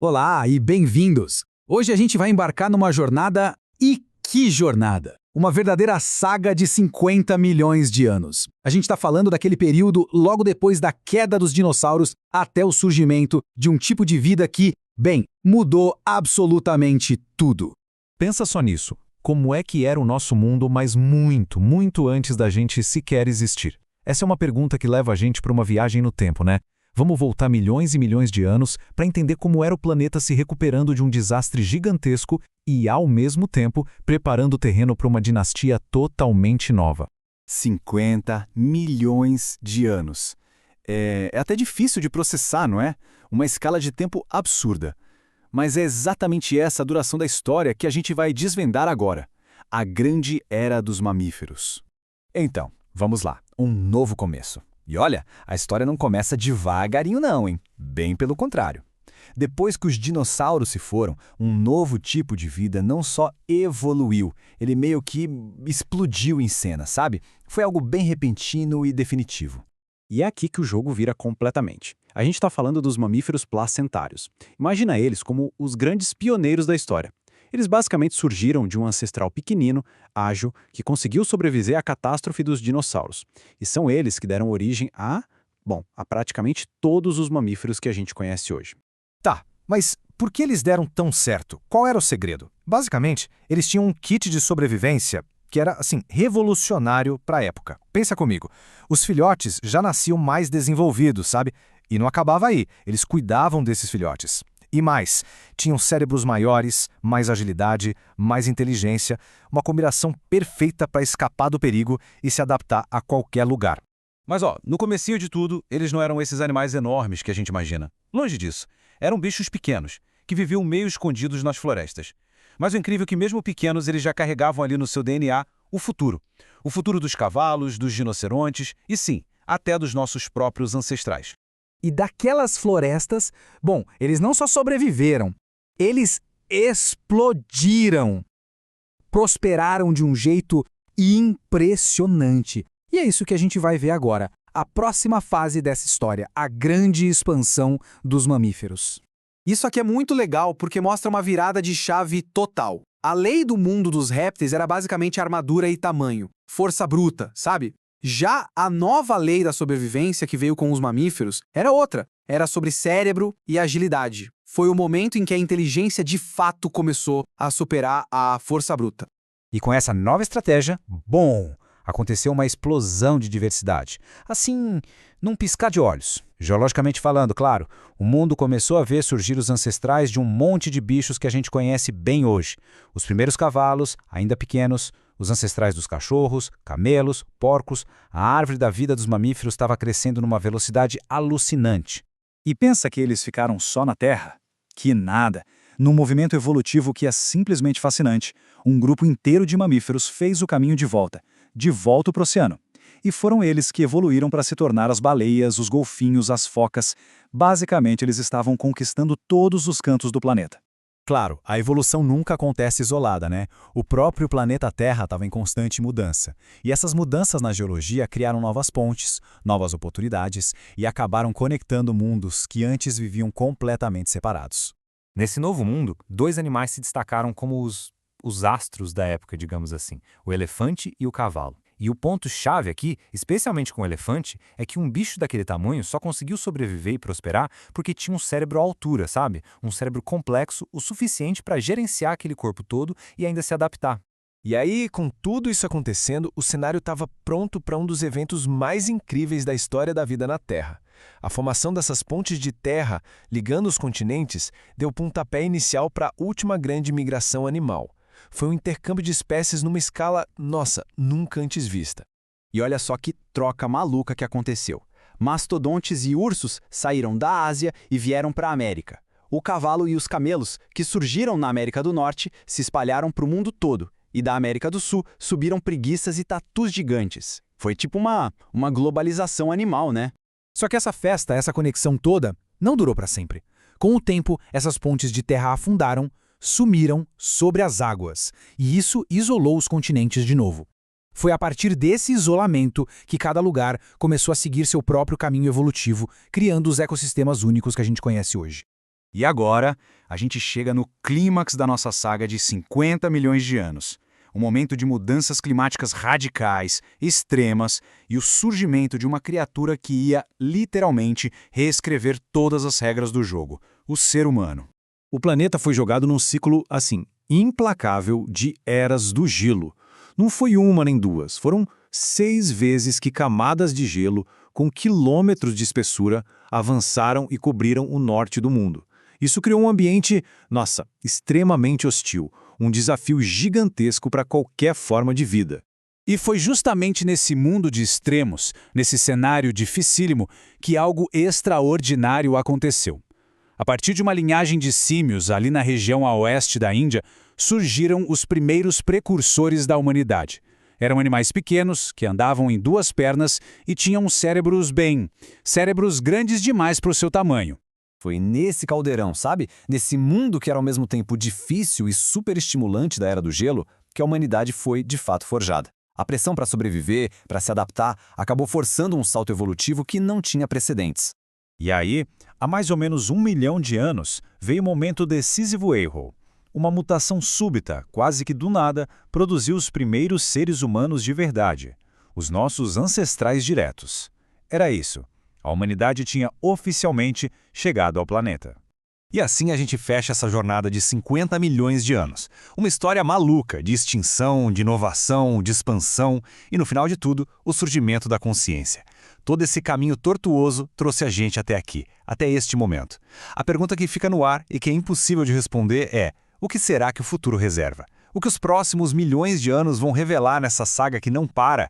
Olá e bem-vindos! Hoje a gente vai embarcar numa jornada, e que jornada! Uma verdadeira saga de 50 milhões de anos. A gente está falando daquele período logo depois da queda dos dinossauros até o surgimento de um tipo de vida que, bem, mudou absolutamente tudo. Pensa só nisso. Como é que era o nosso mundo, mas muito, muito antes da gente sequer existir? Essa é uma pergunta que leva a gente para uma viagem no tempo, né? Vamos voltar milhões e milhões de anos para entender como era o planeta se recuperando de um desastre gigantesco e, ao mesmo tempo, preparando o terreno para uma dinastia totalmente nova. 50 milhões de anos. É até difícil de processar, não é? Uma escala de tempo absurda. Mas é exatamente essa a duração da história que a gente vai desvendar agora. A Grande Era dos Mamíferos. Então, vamos lá. Um novo começo. E olha, a história não começa devagarinho não, hein? Bem pelo contrário. Depois que os dinossauros se foram, um novo tipo de vida não só evoluiu, ele meio que explodiu em cena, sabe? Foi algo bem repentino e definitivo. E é aqui que o jogo vira completamente. A gente está falando dos mamíferos placentários. Imagina eles como os grandes pioneiros da história. Eles basicamente surgiram de um ancestral pequenino, ágil, que conseguiu sobreviver à catástrofe dos dinossauros. E são eles que deram origem a praticamente todos os mamíferos que a gente conhece hoje. Tá, mas por que eles deram tão certo? Qual era o segredo? Basicamente, eles tinham um kit de sobrevivência que era, assim, revolucionário para a época. Pensa comigo, os filhotes já nasciam mais desenvolvidos, sabe? E não acabava aí, eles cuidavam desses filhotes. E mais, tinham cérebros maiores, mais agilidade, mais inteligência, uma combinação perfeita para escapar do perigo e se adaptar a qualquer lugar. Mas no comecinho de tudo, eles não eram esses animais enormes que a gente imagina. Longe disso. Eram bichos pequenos, que viviam meio escondidos nas florestas. Mas o incrível é que mesmo pequenos, eles já carregavam ali no seu DNA o futuro. O futuro dos cavalos, dos rinocerontes e sim, até dos nossos próprios ancestrais. E daquelas florestas, eles não só sobreviveram, eles explodiram. Prosperaram de um jeito impressionante. E é isso que a gente vai ver agora, a próxima fase dessa história, a grande expansão dos mamíferos. Isso aqui é muito legal porque mostra uma virada de chave total. A lei do mundo dos répteis era basicamente armadura e tamanho, força bruta, sabe? Já a nova lei da sobrevivência que veio com os mamíferos era outra, era sobre cérebro e agilidade. Foi o momento em que a inteligência de fato começou a superar a força bruta. E com essa nova estratégia, aconteceu uma explosão de diversidade. Assim, num piscar de olhos. Geologicamente falando, claro, o mundo começou a ver surgir os ancestrais de um monte de bichos que a gente conhece bem hoje. Os primeiros cavalos, ainda pequenos, os ancestrais dos cachorros, camelos, porcos, a árvore da vida dos mamíferos estava crescendo numa velocidade alucinante. E pensa que eles ficaram só na Terra? Que nada! Num movimento evolutivo que é simplesmente fascinante, um grupo inteiro de mamíferos fez o caminho de volta para o oceano. E foram eles que evoluíram para se tornar as baleias, os golfinhos, as focas. Basicamente, eles estavam conquistando todos os cantos do planeta. Claro, a evolução nunca acontece isolada, né? O próprio planeta Terra estava em constante mudança. E essas mudanças na geologia criaram novas pontes, novas oportunidades e acabaram conectando mundos que antes viviam completamente separados. Nesse novo mundo, dois animais se destacaram como os astros da época, digamos assim, o elefante e o cavalo. E o ponto-chave aqui, especialmente com o elefante, é que um bicho daquele tamanho só conseguiu sobreviver e prosperar porque tinha um cérebro à altura, sabe? Um cérebro complexo o suficiente para gerenciar aquele corpo todo e ainda se adaptar. E aí, com tudo isso acontecendo, o cenário estava pronto para um dos eventos mais incríveis da história da vida na Terra. A formação dessas pontes de terra ligando os continentes deu pontapé inicial para a última grande migração animal. Foi um intercâmbio de espécies numa escala, nunca antes vista. E olha só que troca maluca que aconteceu. Mastodontes e ursos saíram da Ásia e vieram para a América. O cavalo e os camelos, que surgiram na América do Norte, se espalharam para o mundo todo. E da América do Sul subiram preguiças e tatus gigantes. Foi tipo uma globalização animal, né? Só que essa festa, essa conexão toda, não durou para sempre. Com o tempo, essas pontes de terra afundaram, sumiram sobre as águas, e isso isolou os continentes de novo. Foi a partir desse isolamento que cada lugar começou a seguir seu próprio caminho evolutivo, criando os ecossistemas únicos que a gente conhece hoje. E agora, a gente chega no clímax da nossa saga de 50 milhões de anos. Um momento de mudanças climáticas radicais, extremas, e o surgimento de uma criatura que ia, literalmente, reescrever todas as regras do jogo: o ser humano. O planeta foi jogado num ciclo, assim, implacável de eras do gelo. Não foi uma nem duas, foram 6 vezes que camadas de gelo, com quilômetros de espessura, avançaram e cobriram o norte do mundo. Isso criou um ambiente, extremamente hostil, um desafio gigantesco para qualquer forma de vida. E foi justamente nesse mundo de extremos, nesse cenário dificílimo, que algo extraordinário aconteceu. A partir de uma linhagem de símios ali na região a oeste da Índia, surgiram os primeiros precursores da humanidade. Eram animais pequenos, que andavam em 2 pernas e tinham cérebros cérebros grandes demais para o seu tamanho. Foi nesse caldeirão, sabe? Nesse mundo que era ao mesmo tempo difícil e super estimulante da Era do Gelo, que a humanidade foi, de fato, forjada. A pressão para sobreviver, para se adaptar, acabou forçando um salto evolutivo que não tinha precedentes. E aí, há mais ou menos 1 milhão de anos, veio o momento decisivo erro. Uma mutação súbita, quase que do nada, produziu os primeiros seres humanos de verdade, os nossos ancestrais diretos. Era isso. A humanidade tinha oficialmente chegado ao planeta. E assim a gente fecha essa jornada de 50 milhões de anos. Uma história maluca de extinção, de inovação, de expansão e, no final de tudo, o surgimento da consciência. Todo esse caminho tortuoso trouxe a gente até aqui, até este momento. A pergunta que fica no ar e que é impossível de responder é: o que será que o futuro reserva? O que os próximos milhões de anos vão revelar nessa saga que não para?